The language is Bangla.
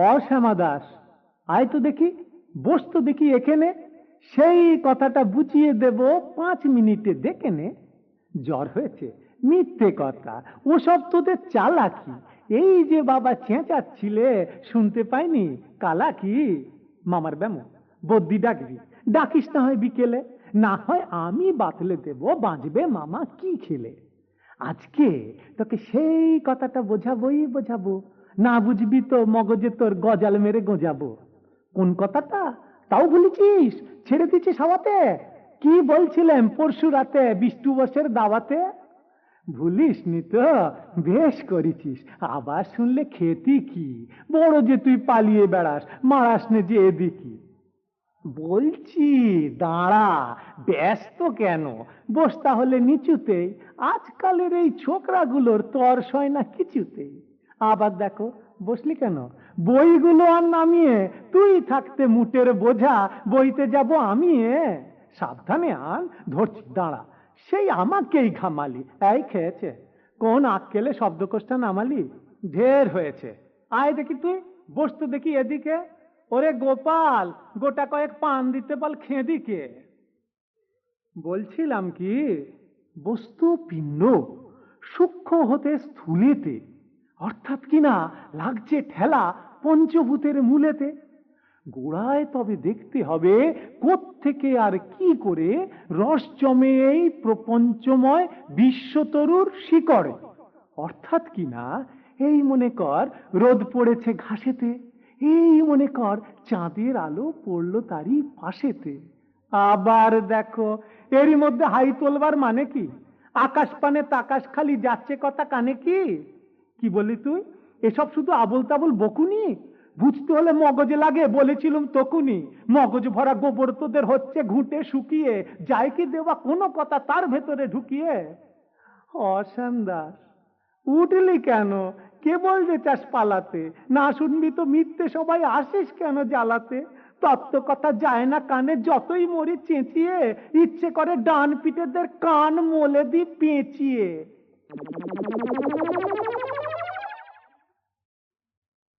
অশ্যামা দাস, আয় তো দেখি, বস তো দেখি এখানে। সেই কথাটা বুঝিয়ে দেব 5 মিনিটে, দেখে নে। জ্বর হয়েছে? মিথ্যে কথা, ওসব তোদের চালাকি। এই যে বাবা চেঁচাচ্ছিলে, শুনতে পাইনি? কালা কি মামার ব্যামো? বদ্যি ডাকবি? ডাকিস না হয় বিকেলে, না হয় আমি বাতলে দেব, বাঁচবে মামা কি খেলে। আজকে তোকে সেই কথাটা বোঝাবোই বোঝাবো, না বুঝবি তো মগজে তোর গজাল মেরে গোজাবো। কোন কথাটা তাও ভুলেছিস? ছেড়ে দিচ্ছিস হাওয়াতে? কি বলছিলাম পরশু রাতে বিষ্টু বসের দাওয়াতে? ভুলিস নি তো? বেশ করেছিস। আবার শুনলে খেতি কি, বড় যে তুই পালিয়ে বেড়াস, মারাস নে যে এদিকে। বলছি দাঁড়া, ব্যস্ত কেন? বস তাহলে নিচুতেই। আজকালের এই ছোকরাগুলোর তর সয় না কিছুতেই। আবার দেখো, বসলি কেন? বইগুলো আর নামিয়ে, তুই থাকতে মুটের বোঝা বইতে যাব আমি? সাবধানে আন, ধরছি দাঁড়া। সেই আমাকেই ঘামালি। এই খেয়েছে? কোন আক্কেলে শব্দকোষটা নামালি? ঢের হয়েছে। আয় দেখি তুই, বস তো দেখি এদিকে। ওরে গোপাল, গোটা কয়েক পান দিতে বল খেদিকে। বলছিলাম কি, বস্তু পিণ্ড সূক্ষ্ম হতে স্থূলেতে, অর্থাৎ কিনা লাগছে ঠেলা পঞ্চভূতের মূলেতে। গোড়ায় তবে দেখতে হবে কোত্থেকে আর কি করে রস জমে এই প্রপঞ্চময় বিশ্বতরুর শিকড়ে। অর্থাৎ কিনা এই মনে কর রোদ পড়েছে ঘাসেতে, এই মনে কর চাঁদের আলো পড়লো তারই পাশেতে। আবার দেখো, এরই মধ্যে হাই তোলবার মানে কি? আকাশ পানে তাকাশ খালি যাচ্ছে কথা কানে কি? কি বলি তুই? এসব শুধু আবল তাবল বকুনি? বুঝতে হলে মগজে লাগে, বলেছিলুম তকুনি। মগজ ভরা গোবর তোদের হচ্ছে ঘুঁটে শুকিয়ে, যায় কি দেওয়া কোনো কথা তার ভেতরে ঢুকিয়ে? অশ্যাম দাস, উঠলি কেন? কেবল যে চাস পালাতে, না শুনবি তো মিথ্যে সবাই আসিস কেন জ্বালাতে? তত্ত্ব কথা যায় না কানে, যতই মরি চেঁচিয়ে, ইচ্ছে করে ডান পিঠেদের কান মোলে দি পেঁচিয়ে।